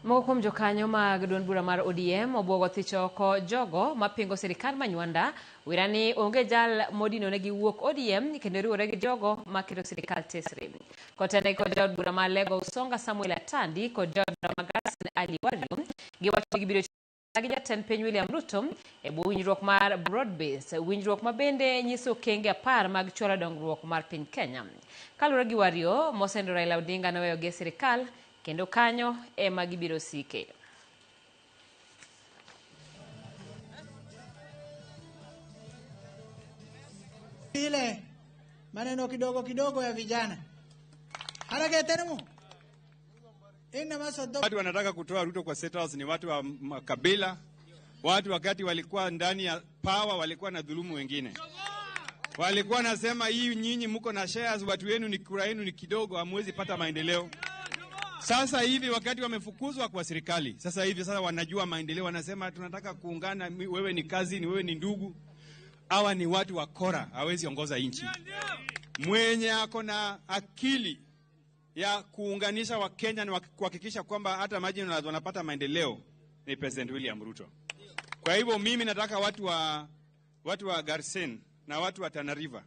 Moko kuom jokanyo mag duond bura mar ODM obwogo thicho oko jogo mapingo sirikal manywanda wirani onge jal modino negi wuok ODM kendo riwore gi jogo maketo sirikal tesre. Kotene kod jaod bura mar Lego Usonga Samuel Atandi kod jaod bura mar Garsen Ali Wario giwacho gibiro gi jatend piny William Ruto e bwo winjruok mar broad-based, winjruok mabende nyiso okenge 10 mag chwalo dongruok mar piny Kenya. Kaluwore gi Wario, mosendo Raila Odinga noweyo gi sirikal kendo kanyo ema gibiro sike. Ile maneno kidogo kidogo ya vijana. Haraka tenemu. Watu wanataka kutoa Ruto kwa State House ni watu wa makabila. Watu wakati walikuwa ndani ya power walikuwa na dhulumu wengine. Walikuwa nasema hii nyinyi mko na shares, watu wenu ni kura yenu ni kidogo, hamwezi pata maendeleo. Sasa hivi wakati wamefukuzwa kwa serikali, sasa wanajua maendeleo, wanasema tunataka kuungana, wewe ni kazi, ni wewe ni ndugu. Hawa ni watu wa kora, hawezi ongoza nchi. Mwenye ako na akili ya kuunganisha wa Kenya na kuhakikisha kwamba hata marginals wanapata maendeleo ni President William Ruto. Kwa hivyo mimi nataka watu wa Garsen na watu wa Tana River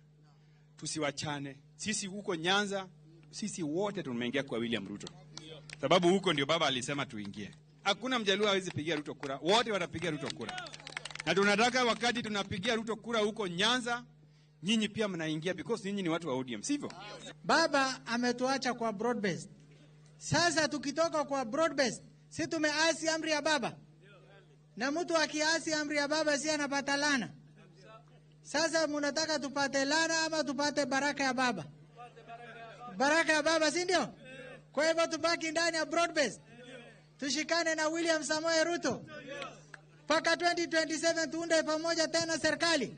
tusiwachane. Sisi huko Nyanza, sisi wote tumeingia kwa William Ruto. Sababu huko ndio baba alisema tuingie. Hakuna Mjaluo hawezi pigia Ruto kura. Wote watapigia Ruto kura. Na tunataka wakati tunapigia Ruto kura huko Nyanza, nyinyi pia mnaingia because nyinyi ni watu wa ODM, sivyo? Baba ametuacha kwa broad-based. Sasa tukitoka kwa broad-based, si tumeasi amri ya baba. Na mtu akiasi amri ya baba si anapata laana. Sasa mnataka tupate laana ama tupate baraka ya baba? Baraka ya baba, si ndio? Kwa hivyo tubaki ndani ya broad-based. Tushikane na William Samoei Ruto. Paka 2027 tuunde pamoja tena serikali.